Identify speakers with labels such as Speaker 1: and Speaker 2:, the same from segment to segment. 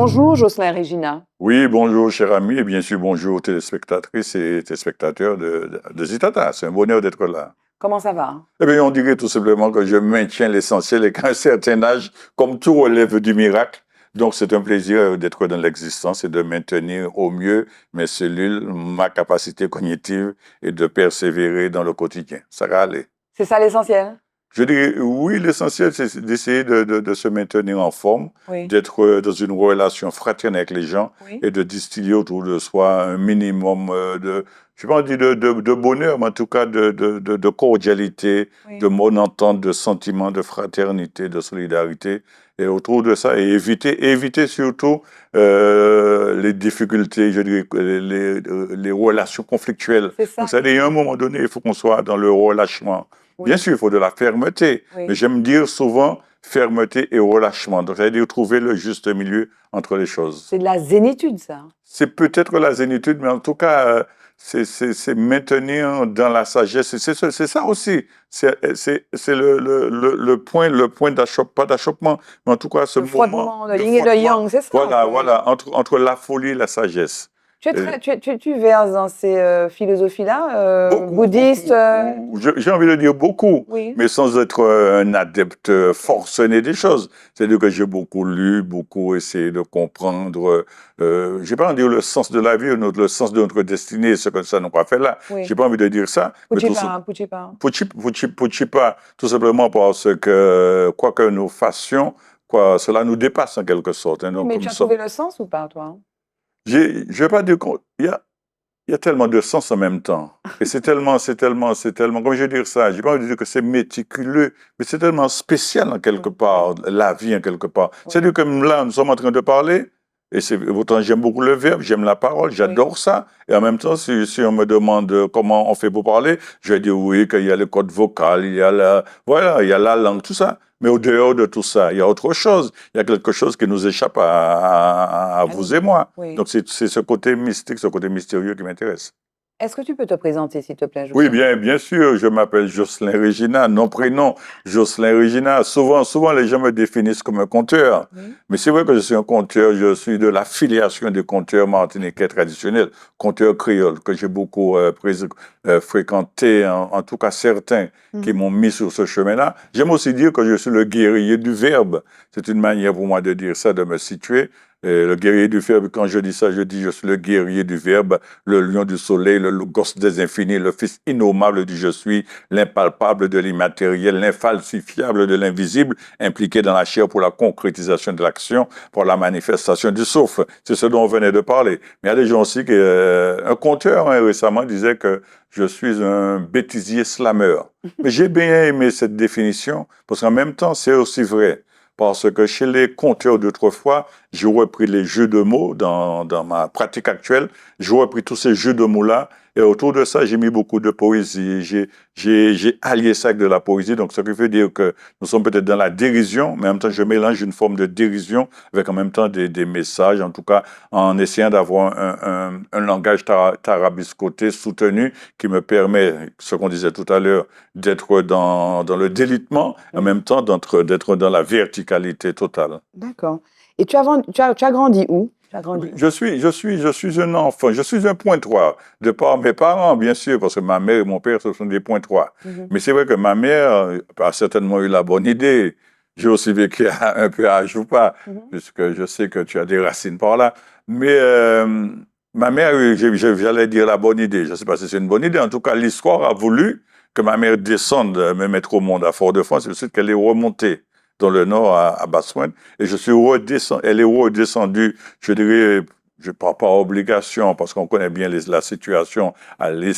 Speaker 1: Bonjour Jocelyn Regina.
Speaker 2: Oui, bonjour, cher ami, et bien sûr, bonjour aux téléspectatrices et téléspectateurs de Zitata. C'est un bonheur d'être là.
Speaker 1: Comment ça va?
Speaker 2: Eh bien, on dirait tout simplement que je maintiens l'essentiel et qu'à un certain âge, comme tout relève du miracle, donc c'est un plaisir d'être dans l'existence et de maintenir au mieux mes cellules, ma capacité cognitive et de persévérer dans le quotidien. Ça va aller.
Speaker 1: C'est ça l'essentiel?
Speaker 2: Je dirais, oui, l'essentiel, c'est d'essayer de se maintenir en forme,
Speaker 1: Oui.
Speaker 2: d'être dans une relation fraternelle avec les gens
Speaker 1: Oui.
Speaker 2: et de distiller autour de soi un minimum je ne vais pas dire de bonheur, mais en tout cas de cordialité,
Speaker 1: Oui.
Speaker 2: de bonne entente, de sentiment, de fraternité, de solidarité. Et autour de ça, et éviter surtout les difficultés, je dirais, les relations conflictuelles.
Speaker 1: C'est ça.
Speaker 2: Donc, ça veut dire, à un moment donné, il faut qu'on soit dans le relâchement.
Speaker 1: Oui.
Speaker 2: Bien sûr, il faut de la fermeté,
Speaker 1: Oui.
Speaker 2: mais j'aime dire souvent fermeté et relâchement. Donc, c'est-à-dire trouver le juste milieu entre les choses.
Speaker 1: C'est de la zénitude, ça.
Speaker 2: C'est peut-être la zénitude, mais en tout cas, c'est maintenir dans la sagesse. C'est ça aussi. C'est le point pas d'achoppement, mais en tout cas, ce
Speaker 1: Le
Speaker 2: moment
Speaker 1: frottement de
Speaker 2: de
Speaker 1: yin et de
Speaker 2: frottement.
Speaker 1: yang, c'est ça.
Speaker 2: Voilà, voilà, entre la folie et la sagesse.
Speaker 1: Tu verses dans ces philosophies-là,
Speaker 2: Beaucoup,
Speaker 1: bouddhistes.
Speaker 2: beaucoup. J'ai envie de dire beaucoup,
Speaker 1: Oui.
Speaker 2: mais sans être un adepte forcené des choses. C'est-à-dire que j'ai beaucoup lu, beaucoup essayé de comprendre, j'ai pas envie de dire le sens de la vie, ou le sens de notre destinée, ce que ça nous a fait là.
Speaker 1: Oui.
Speaker 2: J'ai pas envie de dire ça. Puchipa, tout simplement parce que, quoi que nous fassions, cela nous dépasse en quelque sorte. Hein, donc,
Speaker 1: Mais tu as trouvé le sens ou pas, toi?
Speaker 2: je vais pas dire il y a tellement de sens en même temps. Et c'est tellement, comment je vais dire ça? J'ai pas envie de dire que c'est méticuleux, mais c'est tellement spécial en quelque part, la vie en quelque part.
Speaker 1: Oui.
Speaker 2: C'est-à-dire que là, nous sommes en train de parler, et pourtant j'aime beaucoup le verbe, j'aime la parole, j'adore ça. Et en même temps, si on me demande comment on fait pour parler, je vais dire oui, qu'il y a le code vocal, il y a il y a la langue, tout ça. Mais au dehors de tout ça, il y a autre chose. Il y a quelque chose qui nous échappe à vous et moi.
Speaker 1: Oui.
Speaker 2: Donc c'est ce côté mystique, ce côté mystérieux qui m'intéresse.
Speaker 1: Est-ce que tu peux te présenter, s'il te plaît,
Speaker 2: Oui,
Speaker 1: Jocelyn?
Speaker 2: bien sûr, je m'appelle Jocelyn Regina, nom, prénom, Jocelyn Regina. Souvent, les gens me définissent comme un conteur.
Speaker 1: Oui.
Speaker 2: Mais c'est vrai que je suis un conteur, je suis de la filiation des conteurs martiniquais traditionnels, conteurs créoles, que j'ai beaucoup fréquenté, en tout cas certains qui m'ont mis sur ce chemin-là. J'aime aussi dire que je suis le guerrier du verbe. C'est une manière pour moi de dire ça, de me situer. Le guerrier du verbe, quand je dis ça, je dis je suis le guerrier du verbe, le lion du soleil, le logos des infinis, le fils innommable du je suis, l'impalpable de l'immatériel, l'infalsifiable de l'invisible, impliqué dans la chair pour la concrétisation de l'action, pour la manifestation du souffle. C'est ce dont on venait de parler. Mais il y a des gens aussi un conteur récemment disait que je suis un bêtisier slameur. Mais j'ai bien aimé cette définition, parce qu'en même temps, c'est aussi vrai. Parce que chez les conteurs d'autrefois, j'ai repris les jeux de mots dans ma pratique actuelle. J'ai repris tous ces jeux de mots-là. Et autour de ça, j'ai mis beaucoup de poésie. J'ai allié ça avec de la poésie. Donc, ce qui veut dire que nous sommes peut-être dans la dérision, mais en même temps, je mélange une forme de dérision avec en même temps des messages, en tout cas, en essayant d'avoir un langage tarabiscoté, soutenu, qui me permet, ce qu'on disait tout à l'heure, d'être dans le délitement, en même temps d'être dans la verticalité totale.
Speaker 1: D'accord. Et tu as grandi où?
Speaker 2: Je suis un enfant, je suis un point 3, de par mes parents, bien sûr, parce que ma mère et mon père, ce sont des points 3. Mais c'est vrai que ma mère a certainement eu la bonne idée. J'ai aussi vécu un peu à Joupa, puisque je sais que tu as des racines par là. Mais ma mère, j'allais dire la bonne idée. Je ne sais pas si c'est une bonne idée. En tout cas, l'histoire a voulu que ma mère descende, me mettre au monde à Fort-de-France, et ensuite qu'elle est remontée dans le nord à Basse-Pointe, et elle est redescendue, je dirais, je parle pas obligation, parce qu'on connaît bien la situation, les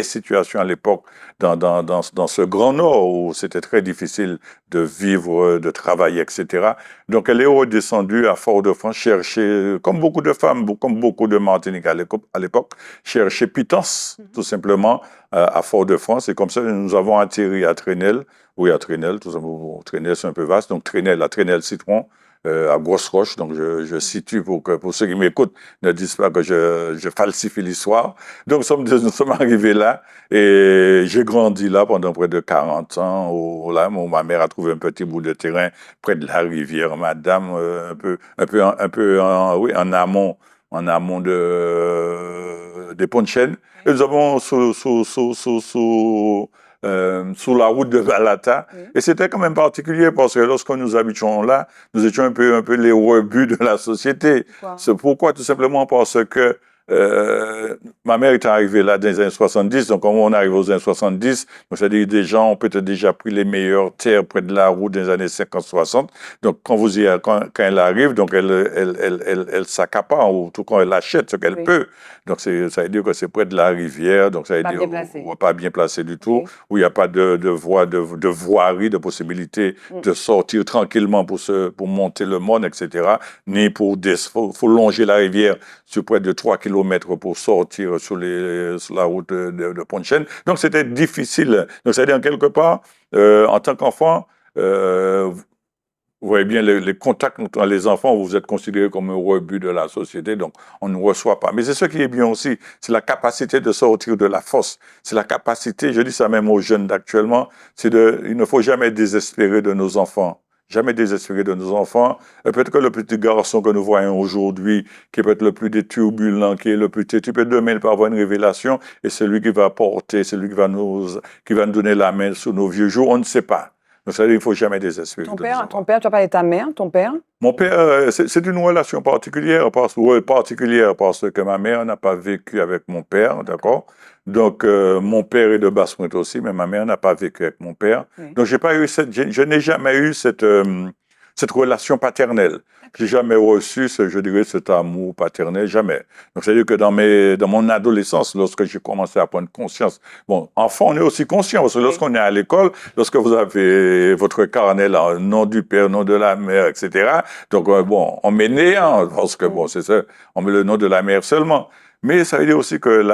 Speaker 2: situations à l'époque dans ce grand nord où c'était très difficile de vivre, de travailler, etc. Donc elle est redescendue à Fort-de-France chercher, comme beaucoup de femmes, comme beaucoup de Martiniquais à l'époque, chercher pitance, tout simplement, à Fort-de-France. Et comme ça, nous avons atterri à Trénel. Oui, à Trénel, tout simplement. Trénel, c'est un peu vaste. Donc, la Trénel Citron. à Grosse-Roche. Donc, je situe pour ceux qui m'écoutent ne disent pas que je falsifie l'histoire. Donc, nous sommes arrivés là et j'ai grandi là pendant près de 40 ans. Là, ma mère a trouvé un petit bout de terrain près de la rivière Madame, oui, en amont des ponts de Chêne. Et nous avons sous la route de Valata.
Speaker 1: Oui.
Speaker 2: Et c'était quand même particulier parce que lorsque nous habitions là, nous étions un peu les rebuts de la société.
Speaker 1: Pourquoi?
Speaker 2: C'est pourquoi? Tout simplement parce que ma mère est arrivée là dans les années 70, donc quand on arrive aux années 70, c'est-à-dire des gens ont peut-être déjà pris les meilleures terres près de la route dans les années 50-60. Donc quand elle arrive, donc elle s'accapare, ou tout quand elle achète ce qu'elle
Speaker 1: Oui.
Speaker 2: peut. Donc ça veut dire que c'est près de la rivière, donc ça veut
Speaker 1: Pas
Speaker 2: dire
Speaker 1: bien placé.
Speaker 2: pas bien placé du tout,
Speaker 1: Ok.
Speaker 2: où il n'y a pas de voirie, de possibilité de sortir tranquillement pour monter le monde, etc. Ni faut longer la rivière sur près de 3 kilomètres pour sortir sur la route de Pont-de-Chêne. Donc c'était difficile. Donc c'est-à-dire quelque part, en tant qu'enfant, vous voyez bien les contacts entre les enfants, vous êtes considérés comme un rebut de la société, donc on ne reçoit pas. Mais c'est ce qui est bien aussi, c'est la capacité de sortir de la fosse. C'est la capacité, je dis ça même aux jeunes d'actuellement, il ne faut jamais désespérer de nos enfants. Jamais désespérer de nos enfants. Peut-être que le petit garçon que nous voyons aujourd'hui, qui peut être le plus turbulent, qui est le plus têtu, peut-être demain il peut avoir une révélation, et celui qui va porter, celui qui va nous donner la main sur nos vieux jours, on ne sait pas. Donc, ça veut dire qu'il ne faut jamais désespérer.
Speaker 1: Ton père, tu as parlé de ta mère, ton père?
Speaker 2: Mon père, c'est une relation particulière parce que ma mère n'a pas vécu avec mon père, d'accord? Donc, mon père est de Basse-Pointe aussi, mais ma mère n'a pas vécu avec mon père.
Speaker 1: Oui.
Speaker 2: Donc, je n'ai jamais eu cette relation paternelle. J'ai jamais reçu, je dirais, cet amour paternel, jamais. Donc, c'est-à-dire que dans mon adolescence, lorsque j'ai commencé à prendre conscience, bon, enfant, on est aussi conscient, parce que lorsqu'on est à l'école, lorsque vous avez votre carnet, là, nom du père, nom de la mère, etc., donc, bon, on met néant, parce que, bon, c'est ça, on met le nom de la mère seulement. Mais ça veut dire aussi que,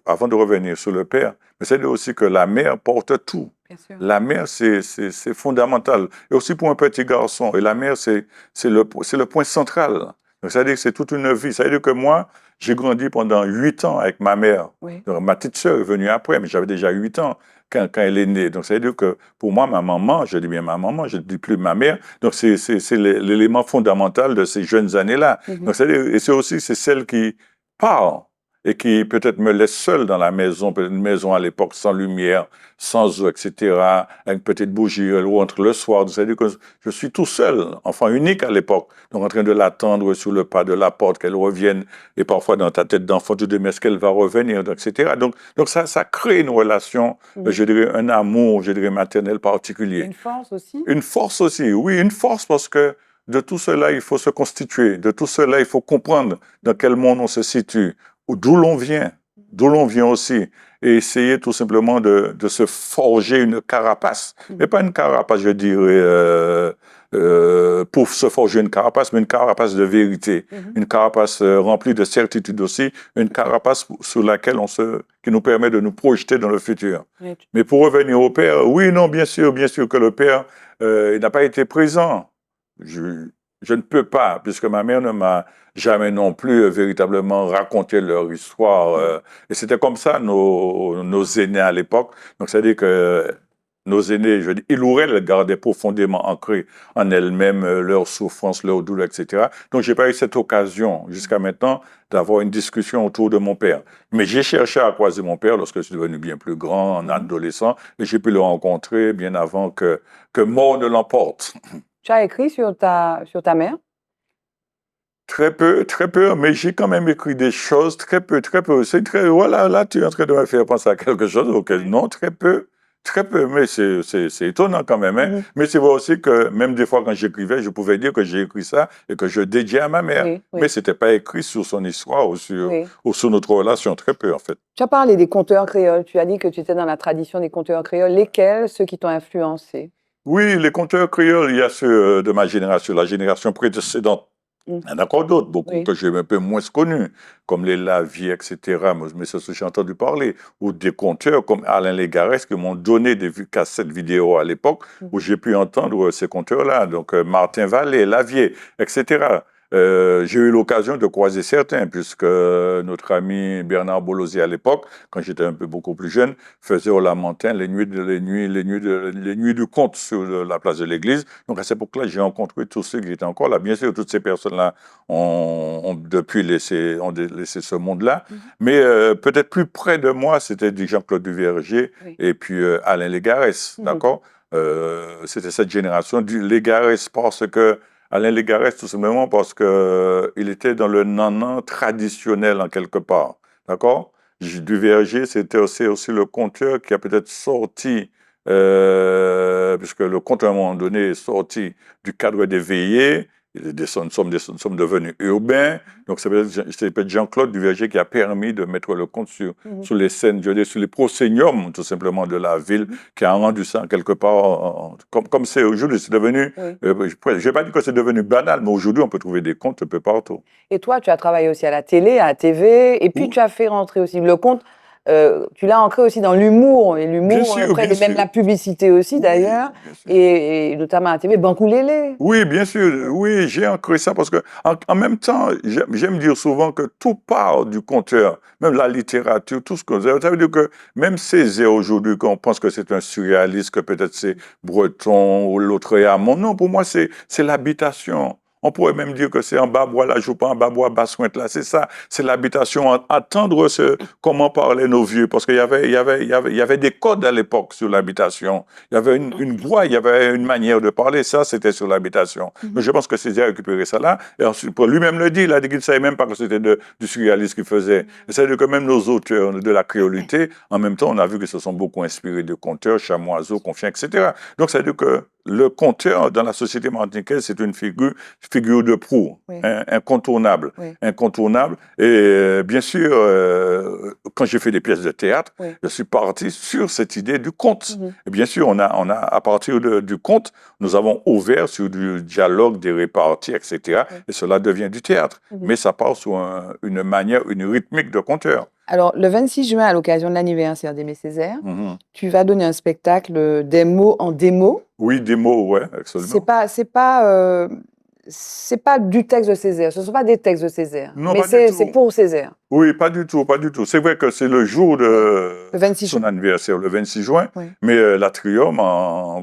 Speaker 2: avant de revenir sur le père, mais ça veut dire aussi que la mère porte tout.
Speaker 1: Bien sûr.
Speaker 2: La mère, c'est fondamental. Et aussi pour un petit garçon. Et la mère, c'est le point central. Donc, ça veut dire que c'est toute une vie. Ça veut dire que moi, j'ai grandi pendant 8 ans avec ma mère.
Speaker 1: Oui.
Speaker 2: Donc, ma petite sœur est venue après, mais j'avais déjà 8 ans quand elle est née. Donc, ça veut dire que pour moi, ma maman, je dis bien ma maman, je ne dis plus ma mère. Donc, c'est l'élément fondamental de ces jeunes années-là. Donc, et c'est celle qui parle et qui peut-être me laisse seul dans la maison, peut-être une maison à l'époque sans lumière, sans eau, etc., avec une petite bougie, elle rentre le soir, c'est-à-dire que je suis tout seul, enfant unique à l'époque, donc en train de l'attendre sur le pas de la porte, qu'elle revienne, et parfois dans ta tête d'enfant, tu te dis, mais est-ce qu'elle va revenir, etc. Donc ça crée une relation, je dirais, un amour, je dirais, maternel particulier.
Speaker 1: Une force aussi?
Speaker 2: Une force aussi, oui, une force parce que de tout cela, il faut se constituer, de tout cela, il faut comprendre dans quel monde on se situe, d'où l'on vient aussi, et essayer tout simplement de se forger une carapace, mais pas une carapace, je dirais, pour se forger une carapace, mais une carapace de vérité, une carapace remplie de certitude aussi, une carapace sur laquelle qui nous permet de nous projeter dans le futur.
Speaker 1: Oui.
Speaker 2: Mais pour revenir au père, oui, non, bien sûr que le père, il n'a pas été présent. Je ne peux pas, puisque ma mère ne m'a jamais non plus véritablement raconté leur histoire. Et c'était comme ça, nos aînés à l'époque. Donc, c'est-à-dire que nos aînés, je dis, ils gardaient profondément ancré en elles-mêmes leurs souffrances, leurs douleurs, etc. Donc, j'ai pas eu cette occasion, jusqu'à maintenant, d'avoir une discussion autour de mon père. Mais j'ai cherché à croiser mon père lorsque je suis devenu bien plus grand, en adolescent, et j'ai pu le rencontrer bien avant que mort ne l'emporte.
Speaker 1: Tu as écrit sur ta mère?
Speaker 2: Très peu, mais j'ai quand même écrit des choses, très peu. Voilà, là, tu es en train de me faire penser à quelque chose auquel, non, très peu, mais c'est étonnant quand même, hein. Mais c'est vrai aussi que même des fois quand j'écrivais, je pouvais dire que j'ai écrit ça et que je dédiais à ma mère.
Speaker 1: Oui.
Speaker 2: Mais c'était pas écrit sur son histoire ou sur notre relation, très peu en fait.
Speaker 1: Tu as parlé des conteurs créoles, tu as dit que tu étais dans la tradition des conteurs créoles. Lesquels, ceux qui t'ont influencé?
Speaker 2: Oui, les conteurs créoles, il y a ceux de ma génération, la génération précédente. Il y en a encore d'autres, beaucoup
Speaker 1: Oui.
Speaker 2: que j'ai un peu moins connus, comme les Lavier, etc. Mais ça, j'ai entendu parler. Ou des conteurs comme Alain Légarès qui m'ont donné des cassettes vidéo à l'époque où j'ai pu entendre ces conteurs-là. Donc Martin Vallée, Lavier, etc. J'ai eu l'occasion de croiser certains, puisque notre ami Bernard Bolosier à l'époque, quand j'étais un peu beaucoup plus jeune, faisait au Lamentin les nuits du conte sur la place de l'église. Donc à cette époque-là, j'ai rencontré tous ceux qui étaient encore là. Bien sûr, toutes ces personnes-là ont depuis laissé ce monde-là. Mais peut-être plus près de moi, c'était Jean-Claude Duverger et puis Alain Légarès, d'accord? C'était cette génération du Légarès parce que Alain Légarès, tout simplement parce que il était dans le nanan traditionnel en quelque part, d'accord? Duverger, c'était aussi le conteur qui a peut-être sorti, puisque le conte à un moment donné est sorti du cadre des veillées, nous sommes devenus urbains, donc c'est peut-être Jean-Claude Duverger qui a permis de mettre le conte sur les scènes, je veux dire, sur les proséniums tout simplement de la ville, qui a rendu ça en quelque part, comme c'est aujourd'hui, c'est devenu, je ne vais pas dire que c'est devenu banal, mais aujourd'hui on peut trouver des contes un peu partout.
Speaker 1: Et toi, tu as travaillé aussi à la télé, à la TV, et puis tu as fait rentrer aussi le conte. Tu l'as ancré aussi dans l'humour, et l'humour, après, même la publicité aussi d'ailleurs, et notamment à la TV, Bankoulélé.
Speaker 2: Oui, bien sûr, oui, j'ai ancré ça parce que en même temps, j'aime dire souvent que tout part du conteur, même la littérature, tout ce qu'on ça veut dire que même Césaire aujourd'hui, qu'on pense que c'est un surréaliste, que peut-être c'est Breton ou l'autre est Hamon, non, pour moi c'est l'habitation. On pourrait même dire que c'est en Babois, la Joupa, en Babois, Bassointe, là, c'est ça, c'est l'habitation, attendre comment parlaient nos vieux, parce qu'il y avait des codes à l'époque sur l'habitation. Il y avait une voix, il y avait une manière de parler, ça, c'était sur l'habitation. Donc, je pense que Césaire a récupéré ça là, et ensuite, pour lui-même le dit, il a dit qu'il ne savait même pas que c'était du surréalisme qu'il faisait. C'est-à-dire que même nos auteurs de la créolité, en même temps, on a vu qu'ils se sont beaucoup inspirés de conteurs, Chamoiseau, Confien, etc. Donc, c'est-à-dire que le conteur dans la société martiniquaise, c'est une figure de proue, incontournable, incontournable. Et bien sûr, quand j'ai fait des pièces de théâtre, je suis parti sur cette idée du conte. Et bien sûr, on a à partir du conte, nous avons ouvert sur du dialogue, des réparties, etc. Et cela devient du théâtre. Mais ça part sur une manière, une rythmique de conteur.
Speaker 1: Alors, le 26 juin, à l'occasion de l'anniversaire d'Aimé Césaire, tu vas donner un spectacle des mots en démo.
Speaker 2: Oui, des mots, ouais, absolument.
Speaker 1: C'est pas du texte de Césaire, ce ne sont pas des textes de Césaire,
Speaker 2: non,
Speaker 1: mais c'est pour Césaire.
Speaker 2: Oui, pas du tout, pas du tout. C'est vrai que c'est le jour de son anniversaire, le 26 juin, mais l'Atrium,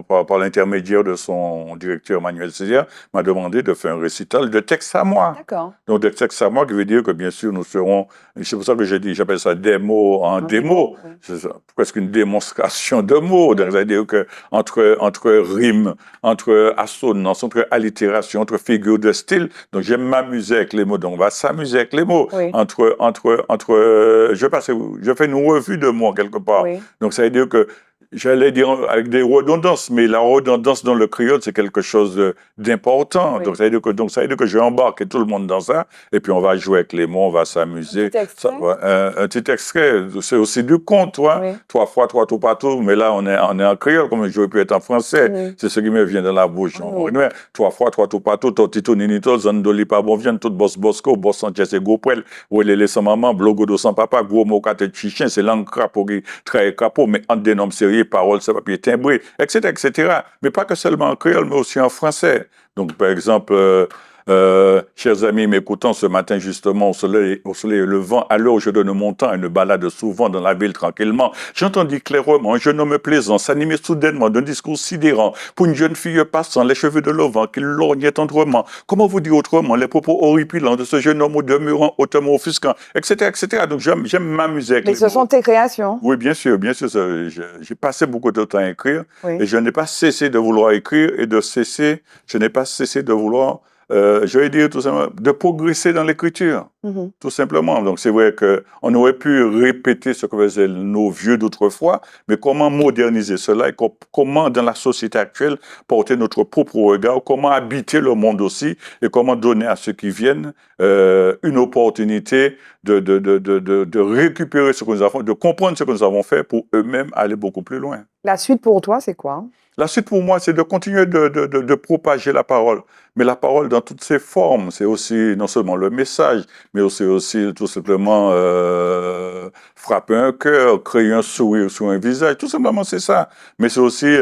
Speaker 2: par l'intermédiaire de son directeur Manuel Césaire, m'a demandé de faire un récital de texte à moi.
Speaker 1: D'accord.
Speaker 2: Donc, de texte à moi, qui veut dire que, bien sûr, nous serons, c'est pour ça que j'ai dit, j'appelle ça des mots en démo, c'est presque une démonstration de mots, c'est-à-dire que entre rimes, entre assonances, entre allitérations, entre figures de style, donc j'aime m'amuser avec les mots, donc on va s'amuser avec les mots, je fais une revue de mots quelque part. Donc ça veut dire que j'allais dire avec des redondances, mais la redondance dans le créole, c'est quelque chose d'important. Donc ça veut dire que je embarque tout le monde dans ça, et puis on va jouer avec les mots, on va s'amuser. Un petit extrait, c'est aussi du conte, toi. 3 fois 3 tout partout, mais là on est en créole, comme j'aurais pu être en français. C'est ce qui me vient dans la bouche. 3 fois 3 tout partout, totito ninito, zandoli pas bon vient, tout boss bosco, boss Sanchez et Gopel, ou les sans maman, blogodo sans papa, gros mot kate chichin, c'est langue crapaud qui traite crapaud, mais en dénomme sérieux, paroles, ça papier timbré, etc., etc. Mais pas que seulement en créole, mais aussi en français. Donc, par exemple, chers amis m'écoutant ce matin justement au soleil levant, à l'heure où je donne mon temps et me balade souvent dans la ville tranquillement, j'entendis clairement un jeune homme plaisant s'animer soudainement d'un discours sidérant pour une jeune fille passant, les cheveux de l'auvent qui lorgnait tendrement. Comment vous dire autrement les propos horripilants de ce jeune homme au demeurant hautement offusquant, etc., etc. Donc j'aime m'amuser avec
Speaker 1: les mots. Mais ce sont tes créations.
Speaker 2: Oui, bien sûr, bien sûr. J'ai passé beaucoup de temps à écrire et je n'ai pas cessé de vouloir écrire et je n'ai pas cessé de vouloir je vais dire tout simplement, de progresser dans l'écriture, tout simplement. Donc c'est vrai qu'on aurait pu répéter ce que faisaient nos vieux d'autrefois, mais comment moderniser cela et comment dans la société actuelle porter notre propre regard, comment habiter le monde aussi et comment donner à ceux qui viennent une opportunité de récupérer ce que nous avons, de comprendre ce que nous avons fait pour eux-mêmes aller beaucoup plus loin.
Speaker 1: La suite pour toi, c'est quoi ?
Speaker 2: La suite pour moi, c'est de continuer de propager la parole. Mais la parole dans toutes ses formes, c'est aussi non seulement le message, mais aussi tout simplement frapper un cœur, créer un sourire sur un visage. Tout simplement, c'est ça. Mais c'est aussi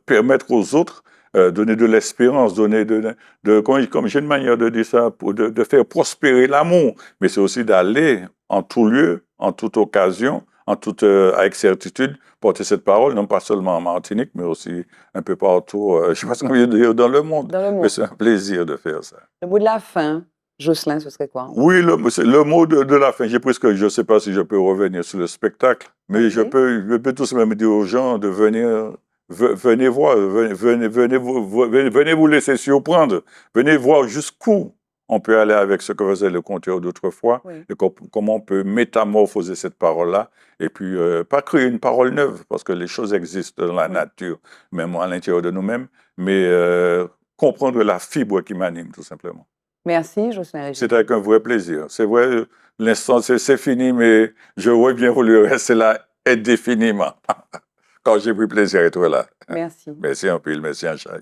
Speaker 2: permettre aux autres, donner de l'espérance, comme j'ai une manière de dire ça, de faire prospérer l'amour. Mais c'est aussi d'aller en tout lieu, en toute occasion, avec certitude, porter cette parole, non pas seulement en Martinique, mais aussi un peu partout, je ne sais pas ce qu'on veut dire, dans le monde.
Speaker 1: Dans le monde.
Speaker 2: Mais c'est un plaisir de faire ça.
Speaker 1: Le mot de la fin, Jocelyn, ce serait quoi?
Speaker 2: Oui, le mot de la fin. Je ne sais pas si je peux revenir sur le spectacle, mais je peux tout simplement dire aux gens de venir, venez voir, venez vous laisser surprendre, venez voir jusqu'où on peut aller avec ce que faisait le conteur d'autrefois, et comment on peut métamorphoser cette parole-là, et puis pas créer une parole neuve, parce que les choses existent dans la nature, même à l'intérieur de nous-mêmes, mais comprendre la fibre qui m'anime, tout simplement.
Speaker 1: Merci, Jocelyn Régis.
Speaker 2: C'est avec un vrai plaisir. C'est vrai, l'instant, c'est fini, mais je reviens pour le rester là indéfiniment. Quand j'ai pris plaisir à être là.
Speaker 1: Merci.
Speaker 2: Merci un peu, merci un chat.